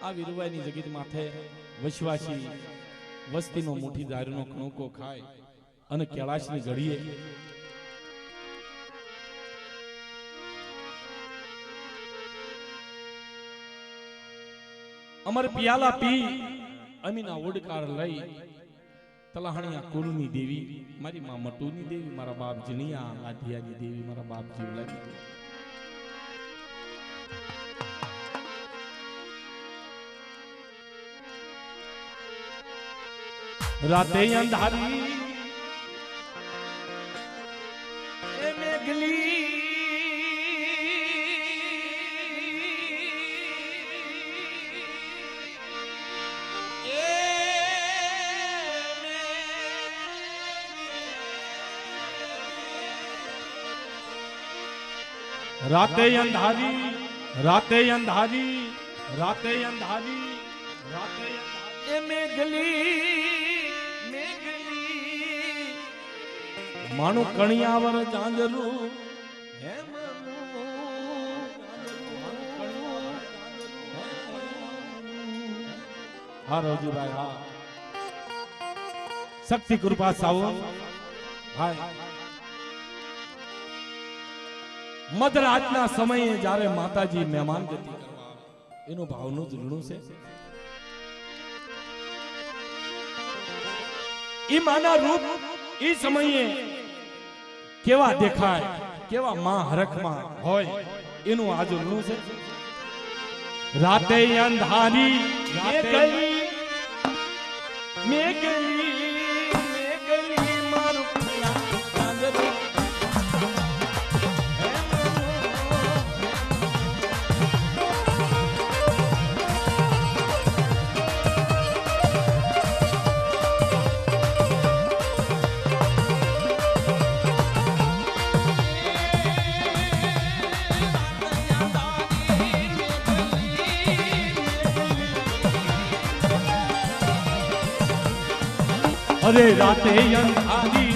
આ વીરવાઈની જગત માથે વશવાસી વસ્તીનો મુઠ્ઠી દારૂનો કણકો ખાય અને કેળાશની ઘડીએ અમર પિયાલા પી અમીના ઓડકાર લઈ તલાહણિયા કુળની દેવી મારી માં મટુની દેવી મારા બાપ જીણિયા લાઢિયાની દેવી મારા બાપ જીવલાની રાતે અંધારી એ મેઘલી રાતે અંધારી રાતે અંધારી રાતે અંધારી રાતે એ મેઘલી માણું કણિયાવર ચાંદલું હે હા રોજીભાઈ હા શક્તિ કૃપા સાવન ભાઈ મધરાતના સમયે જ્યારે માતાજી મહેમાન ગતિ કરવા એનો ભાવનું ઝૂલણું છે ઈ માના રૂપ ઈ સમયે કેવા દેખાય કેવા માં હરખમાં હોય એનું આ ઝૂલણું છે રાતે અંધારી મેઘલી મારું અરે રાતે અંધારી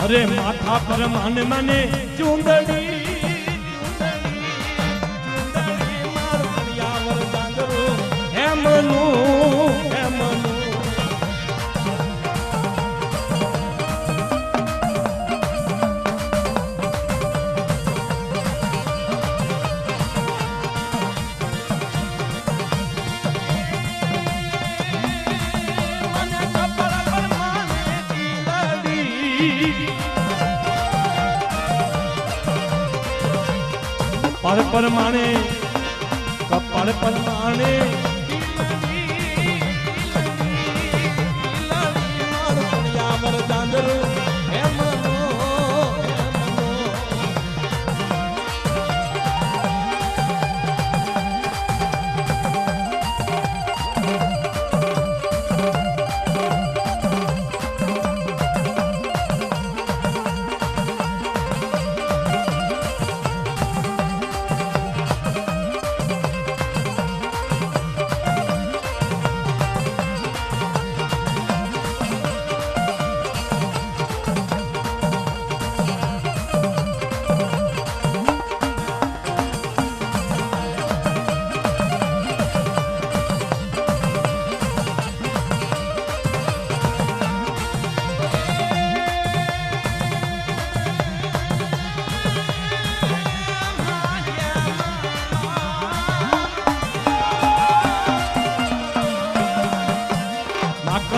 અરે માથા પર મને ચૂંદડી મારું કણિયાવર ચાંદરું હેમનું પર માણે કપાળ પર માણે કણિયાવર ચાંદરું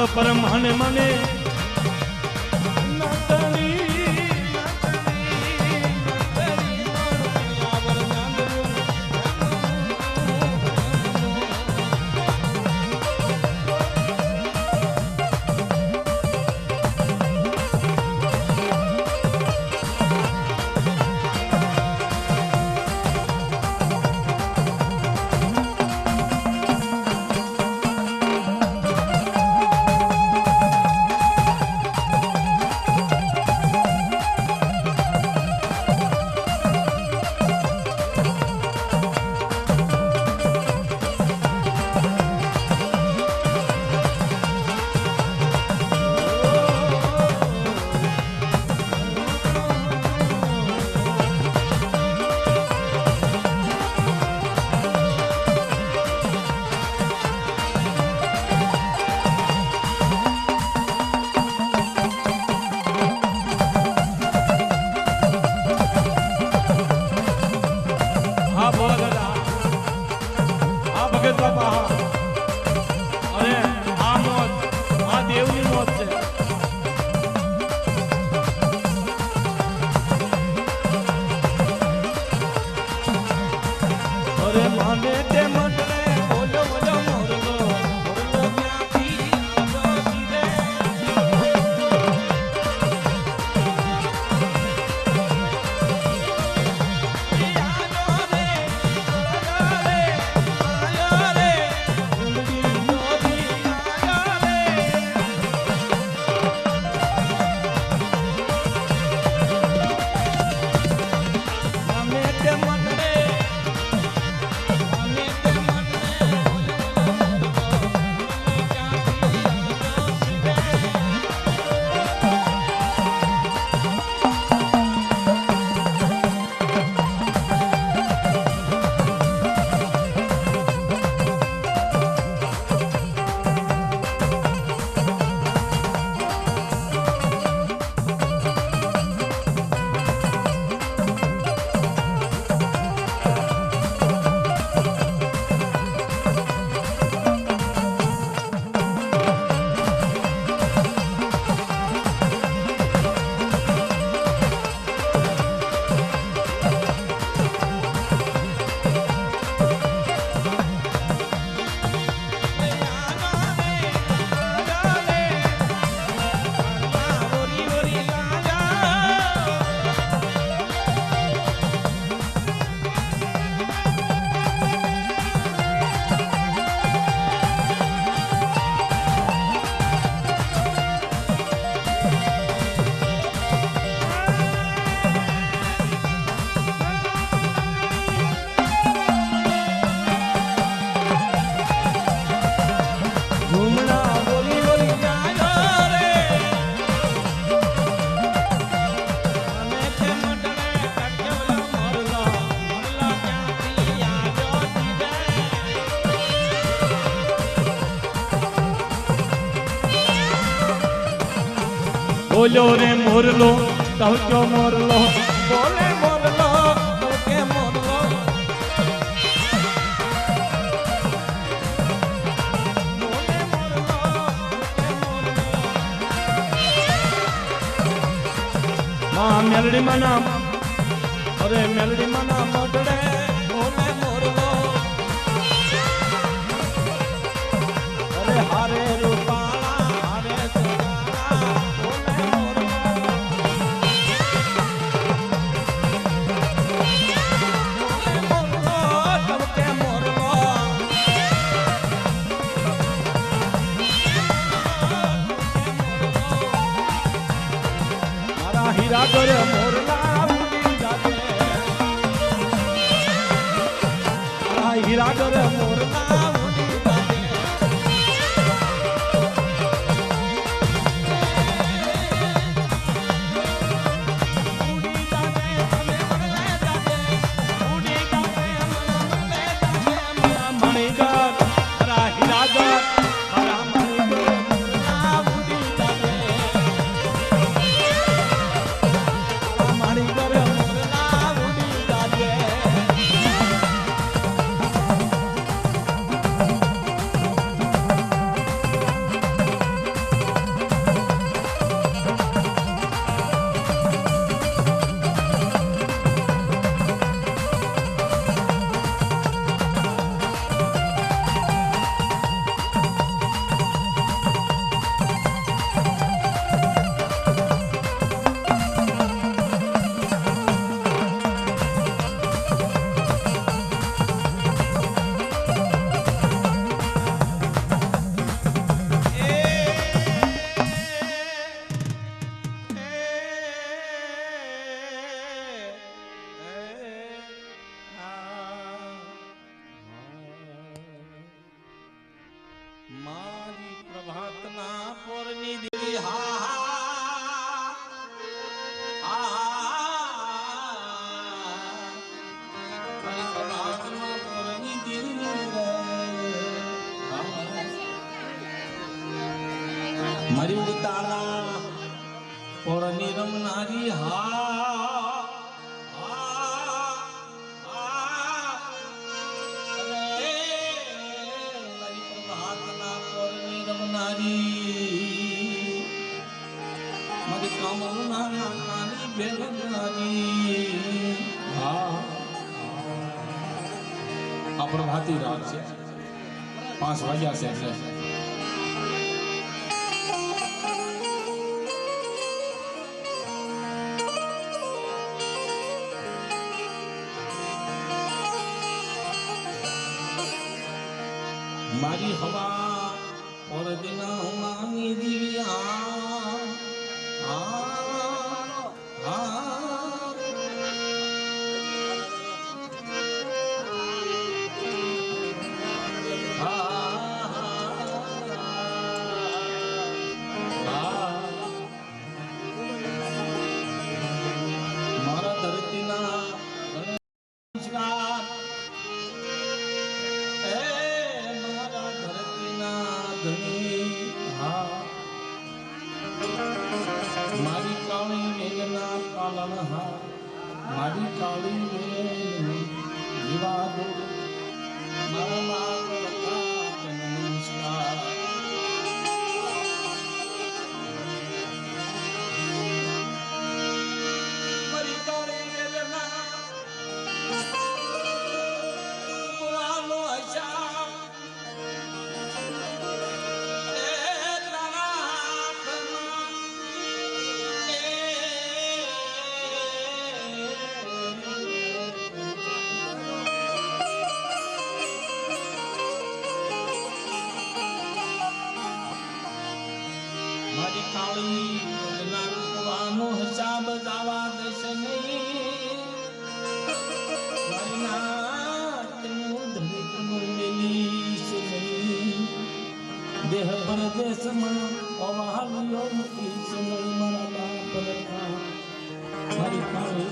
પર મને બોલ્યો રે મોરલો કહ્યો મોરલો બોલે મોરલો કે મોરલો બોલે મોરલો કે મોરલો માં મેલડી માં નામ અરે મેલડી માં નામ મોઢડે બોલે મોરલો અરે હારે રૂપાળા હારે સુરાળા બોલે મોરલો બોલે મોરલો તમકે મોરલો મારા હીરા ઘર મોરલા ઉડી જાજે મારા હીરા ઘર મોરલા ઉડી જાજે ઉડી જાજે તમે મળે જાજે ઉડી જાજે મળે જાજે મારા મણીગર મારા હીરા ઘર મારા મણીગર મોરલા ઉડી જાજે મારી ઘર મોરલા ઉડી જાજે મારી પ્રભાતના પોરની દેવી હા મારી પ્રભાતના પોરની દેવી મારી ઉતાળા પોરની રમનારી મારી કામના નાની બેનનારી આ પ્રભાતી રાત છે 5 વાગ્યા છે એટલે મારી હવા ઓર દિના માની દિવ્યા મારા ધરતીના મારી કાળી વેલના પાલનહાર મારી કાળી વેલ વિવાદો મારા નમસ્કાર મારી કાળી વેલના પુરાનો હશા મારી કાળી નાખવાનો હિસાબ દાવા દેશ નહીં મારી નાતનું ધડકનું મેલીશ નહીં દેહ પરદેશમાં અવાહલ્યો મૂકીશ નહીં મારા બાપ મારી કાળી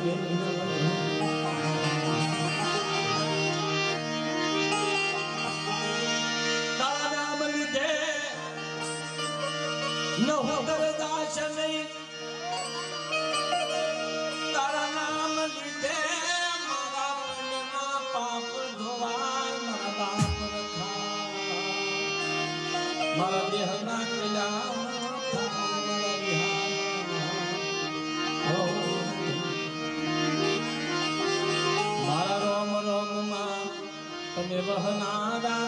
ન હોદર દાશ નહીં મારા દેહના કલ્યાણ મારા રોમ રોમમાં તમે વહનારા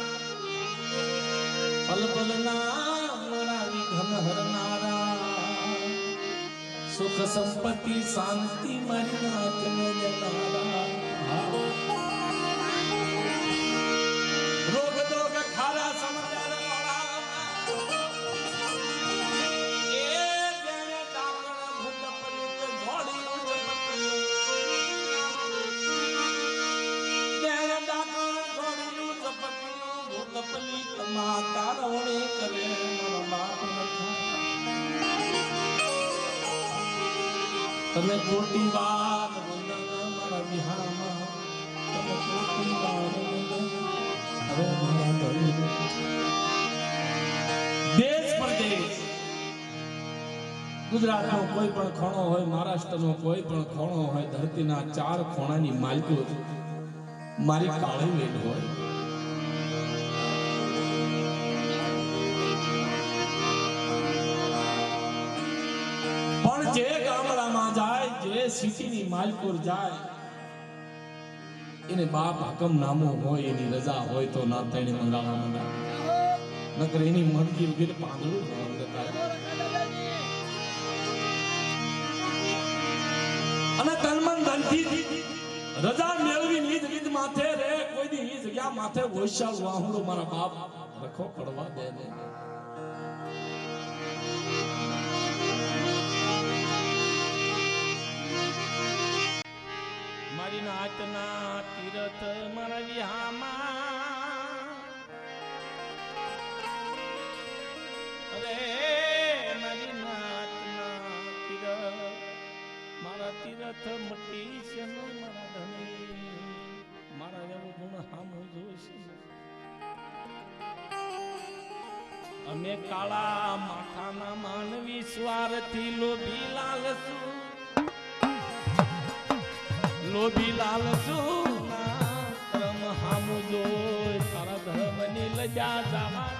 પલ પલના મારા વિઘ્ન હરનારા સુખ સંપત્તિ શાંતિ મારી નાથને દેનારા રોગ દોગ ખારા સમાચાર વાળા એ જેણે ડાકણ ભૂત પલિત જોડી જેણે ડાકણ જોડી જપટ્યું ભૂત પલિત માતા રવણે કરે મારો બાપ તમે કોટી વાર વંદન મારા વિહારમાં તમે કોટી વાર વંદન હવે મારા દેશ પરદેશ ગુજરાતનો કોઈ પણ ખૂણો હોય મહારાષ્ટ્રનો કોઈ પણ ખૂણો હોય ધરતીના 4 ખૂણાની માલિકો મારી કાળી વેલ હોય પણ જે ગામડામાં જાય જે સિટીની માલકોર જાય એને બાપ હકમ નામો હોય એની રજા હોય તો ના તઈને મંગાળા મંગાળા નકર એની મરજી ઉગીને પાંદડું અને તનમન ધનથી રજા મેળવી નીજ નીજ માથે રે કોઈ દી ઈ જગ્યા માથે વૈશાલ વાહુડો મારા બાપ રખો પડવા દે ને મારી નાચના તીરથ મારા વિહામાં અરે મારી નાચના તીરથ મારા તીરથ મટી છે ને મારા ધણી મારા એવો ગુણ હામો જોશે અમે કાળા માથાના માનવી સ્વાર્થી લોભી લાલસુ લોભી લાલસુ ના કર્મ હામુ જોઈ તારા ધર્મની લજા જાવા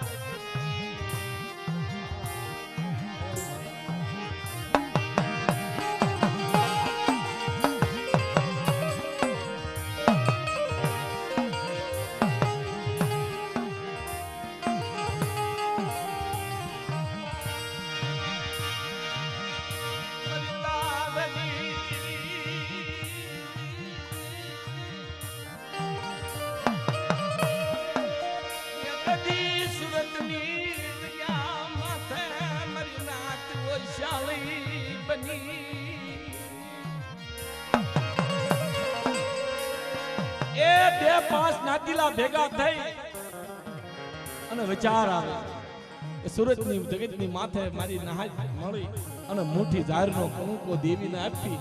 એ બે પાંચ નાતીલા ભેગા થઈ અને વિચાર આવે કે સુરતની જગતની માથે મારી નહાજ મળી અને મુઠ્ઠી ઝારનો કણુકો દેવીને આપી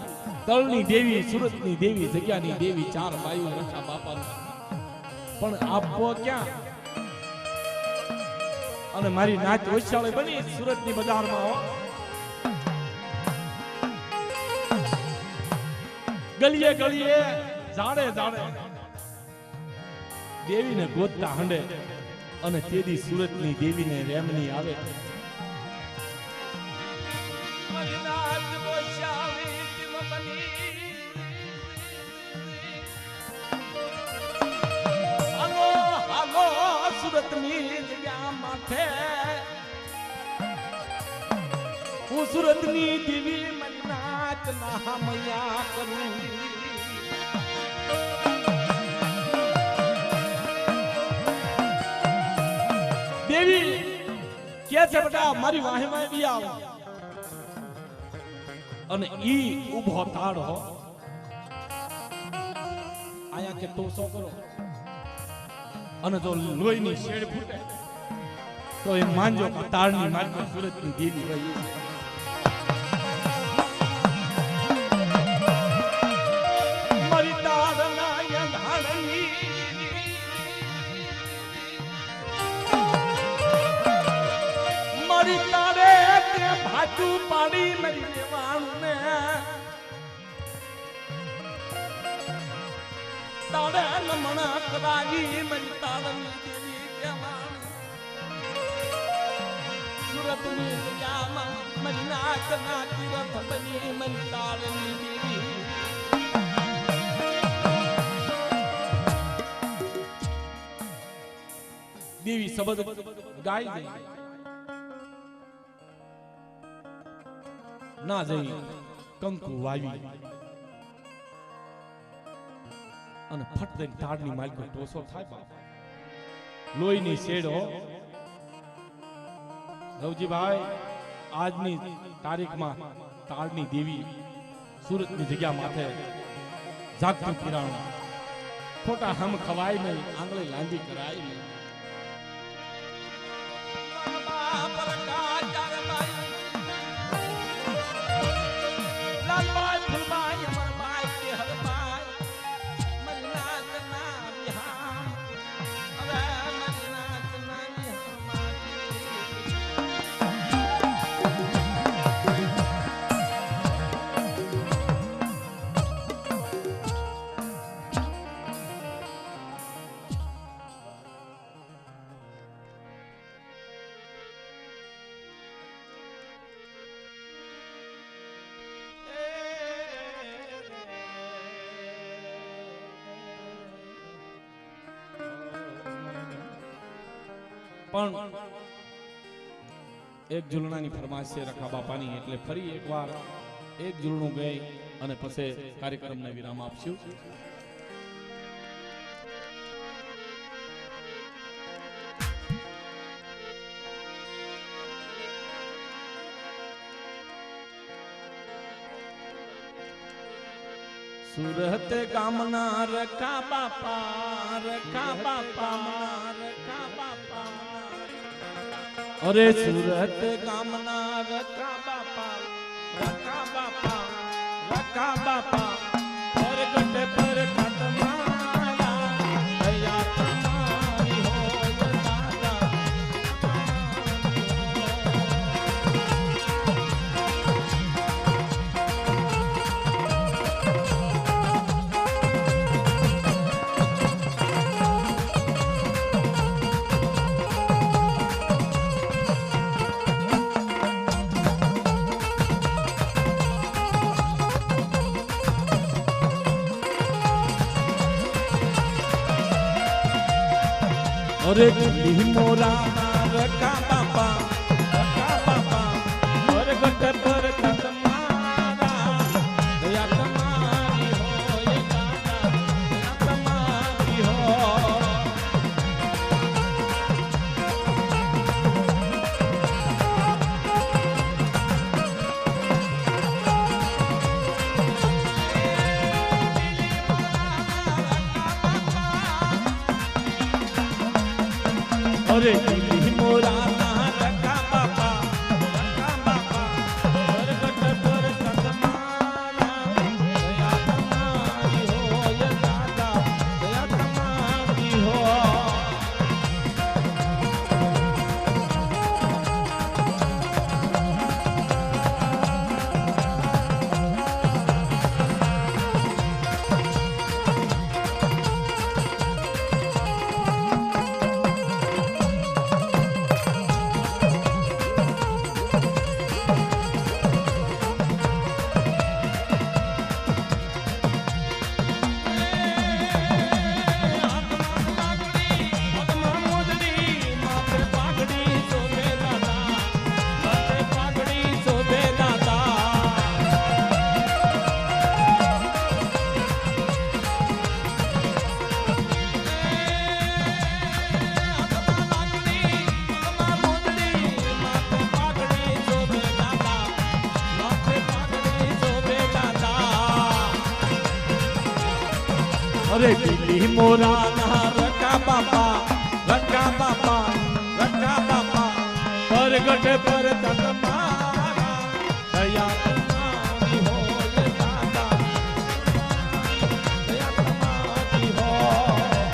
તળની દેવી સુરતની દેવી જગ્યાની દેવી 4 બાયુ રખા બાપાને પણ આપવો ક્યાં અને મારી નાચ વૈશાળી બની સુરતની બજારમાં ગલીએ ગલીએ જાડે જાડે દેવીને ગોતતા હંડે અને તેદી સુરતની દેવીને રેમની આવે હાલો હાલો સુરતની જગ્યા માથે હું સુરતની દેવી મનાત ના મૈયા કરું દેવી કે છે બેટા મારી વાહેમાં બી આવો અને ઈ ઊભો તાળ હો આયા કે તોસો કરો અને જો લોહીની શેડ ફૂટે તો એ માનજો કે તાળની મારી સુરતની દેવી રહી છે મારી તાળના યંધાણી મારી તારે તે ભાજુ પાડી મારી દેવાણું ને તારે નમણા કરાવી મારી તાળની દેવી કહેવાણી સુરત ની જગ્યામાં મરી નાથ ના તીરથ બની મરી તારની દેવી દેવી શબ્દ ગાઈ દે ના જઈ કંકુ વાવી અને ફટ દઈને તાળની માલિકો ટોસો થાય બાપ લોહીની શેડ હો રવજીભાઈ આજની તારીખમાં તાળની દેવી સુરતની જગ્યા માથે જાગતું કિરાણું ખોટા હમ ખવાય નહીં આંગળી લાંબી કરાય નહીં પણ એક ઝૂલણાની ફરમાશ છે રખા બાપાની એટલે ફરી એકવાર એક ઝૂલણું ગઈ અને પછી કાર્યક્રમને વિરામ આપશું સુરત ગામના રખા બાપા રખા બાપા અરે સુરત ગામના રખા બાપા રખા બાપા પરગટ પર તમારા દયા તમારી હોય દાદા અરે દિલ્હી મોરા રખા બાપા પરગટ પર તમારા દયા તમારી હોય દાદા દયા તમારી હોય અરે દિલ્હી મોરા ના રખા બાપા પરગટ પર તમારા દયા તમારી હોય દાદા દયા તમારી હોય અરે દિલ્હી મોરા ના રખા બાપા પરગટ પર તમારા દયા તમારી હોય દાદા દયા તમારી હોય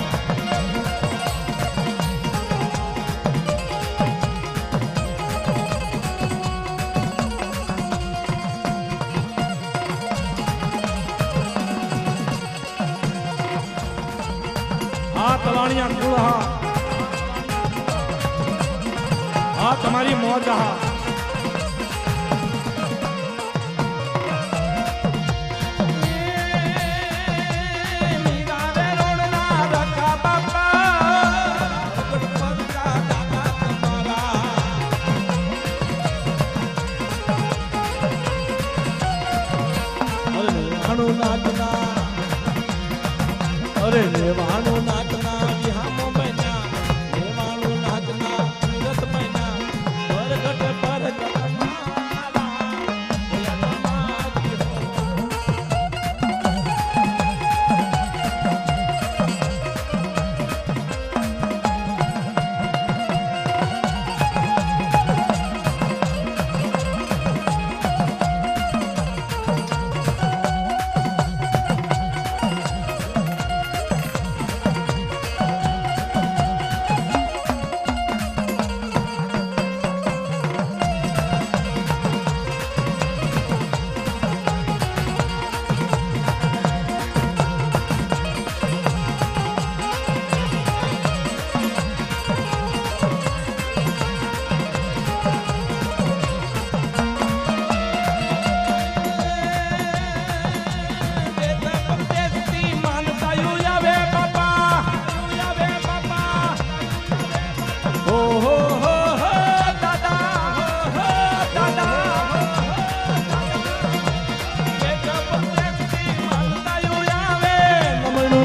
આ તલાણિયા કુળહા આ તમારી મોજ હા. અરે લેવાનું નાચના વિહામો બન્યા લેવાનું નાચના સુરત બન્યા પરગટ પરગટ મારા તમારી હો.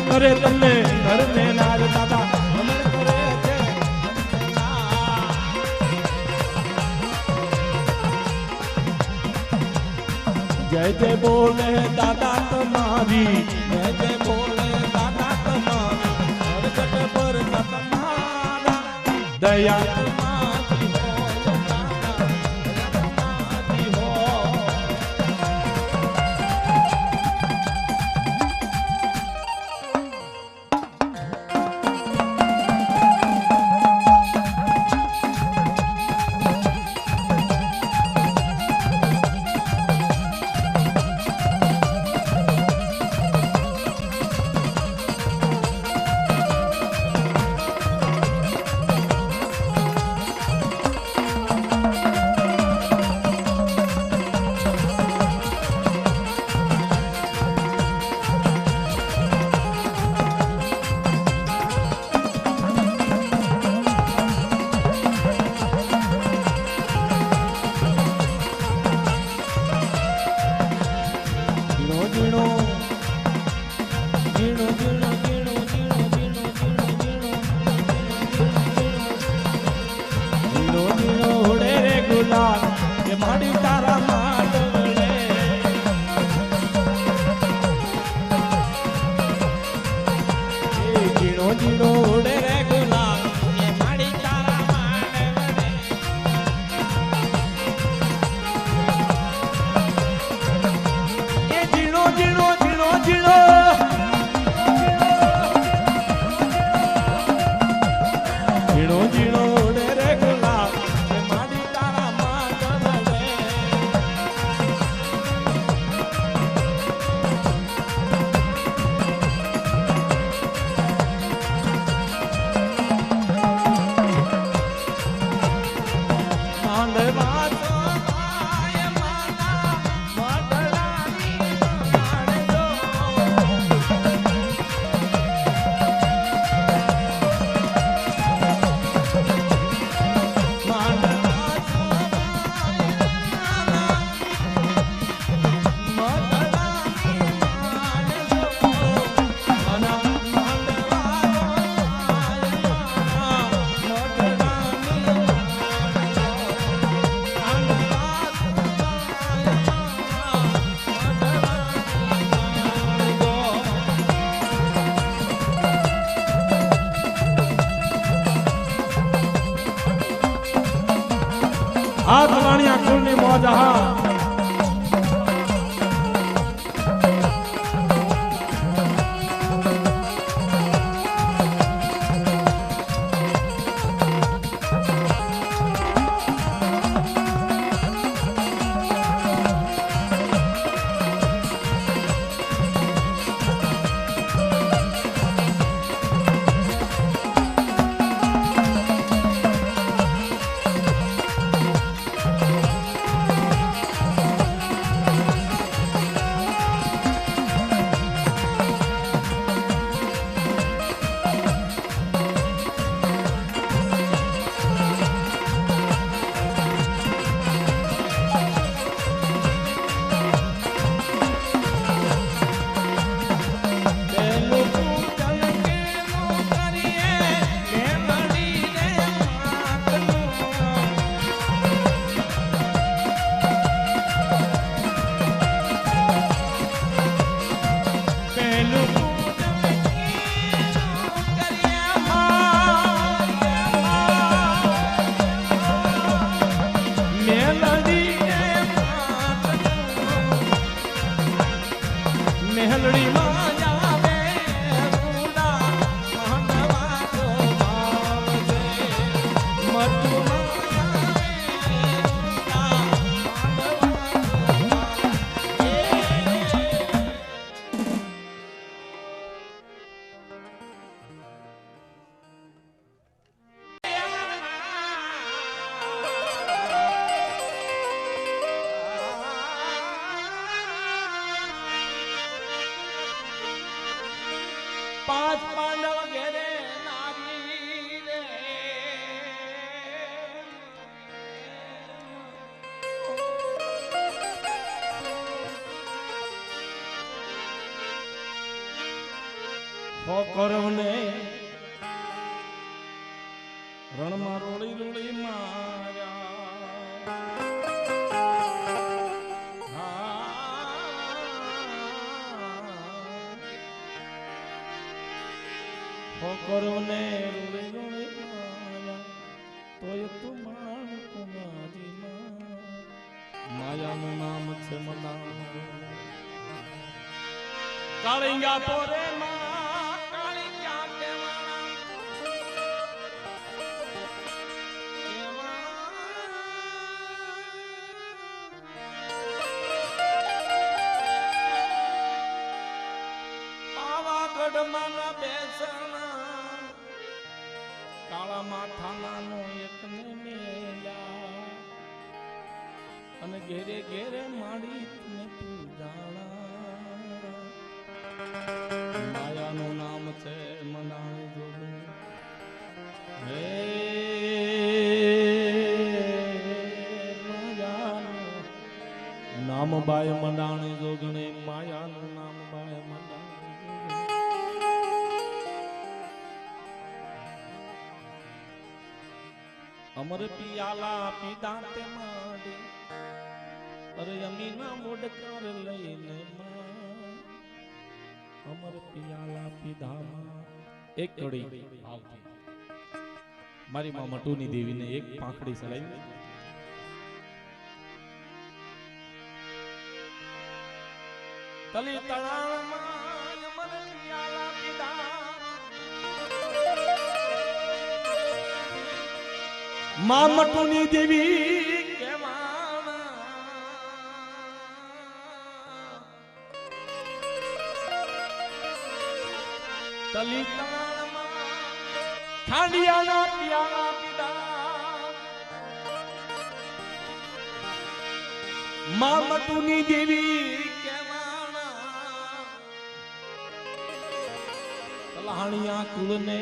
કરે તમને ઘરને નાર દાદા અમર કરે છે જય જય બોલે દાદા તમારી જય જય બોલે દાદા તમારી પરગટ પરગટ મારા દયા તમારી હો દાદા તમારી હો. માડી તારા માંડવડે જીણો જીણો ઉડે રે ગુલાબ એ માડી તારા માંડવડે એ જીણો જીણો જીણો જીણો જીણો જીણો ઉડે રે ગુલાબ એ માડી તારા માંડવડે માંડવા તો આય માના માંડલાની માંડજો આ ફલાણિયા કુળની મોજ હા. મેલડી માં જાવે પૂરા મહનવા તો ભાવ છે મતું પાંચ પાંડવ ઘેરે નારી રે કૌરવને રણમાં રોળી રોળી કૌરવને રોળી રોળી માયા તોય તું માણ કુમારી માયાનું નામ છે મના કાળિંગા પોરે મારા બેસણા કાળા માથાના નો એકને મેલ્યા અને ઘેરે ઘેરે માડી તને પૂજાણા માયાનું નામ છે મંડાણી જોગણી હે માયાનું નામ બાય મંડાણી જોગણી માયાનું નામ બાય મંડાણી અમર પિયાલા પીધા તે માંડી અરે અમીના મોડકાર લઈને અમર પિયાલા પીધા એક કડી આવતી મારી માં મટુની દેવીને એક પાંખડી સડાવી તલી તળાવમાં અમર પિયાલા પીધા માં મટુની દેવી તલી ખાંડિયાના પિયાલા પીધા માં મટુની દેવી તલાણિયા કુળને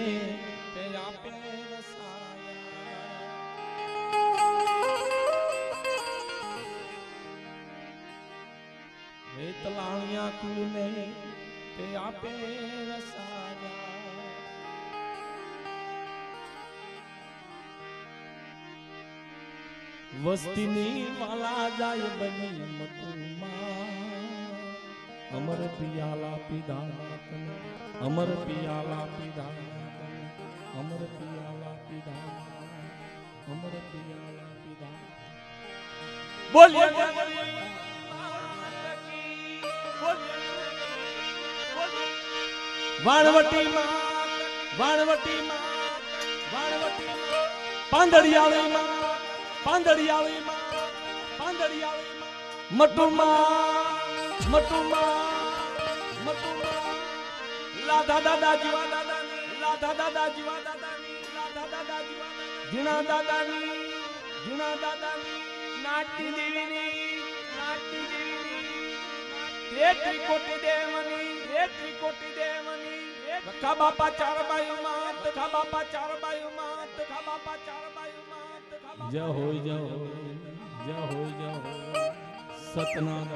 તે આપે તલાણિયા કુળને તે આપે રસાયા વસ્તીની વાલા જાય બની મતુમાં અમર પિયાલા પીધા અમર પિયાલા પીધા અમર પિયાલા પીધા અમર પિયાલા પીધા બોલ્યા વાણવટી માં વાણવટી માં વાણવટી પાંદડિયાળી માં પાંદડિયાળી માં પાંદડિયાળી માં મટુમાં મટુમાં મટુમાં લાધા દાદા જીવા દાદાની લાધા દાદા જીવા દાદાની લાધા દાદા જીવા જીણા દાદાની નાટી દેવીની તેત્રી કોટી દેવની ખા બાપા ચાર બાયુ માં ખા બાપા ચાર બાયુ માં ખા બાપા ચાર બાયુ માં જય હોય સતનામ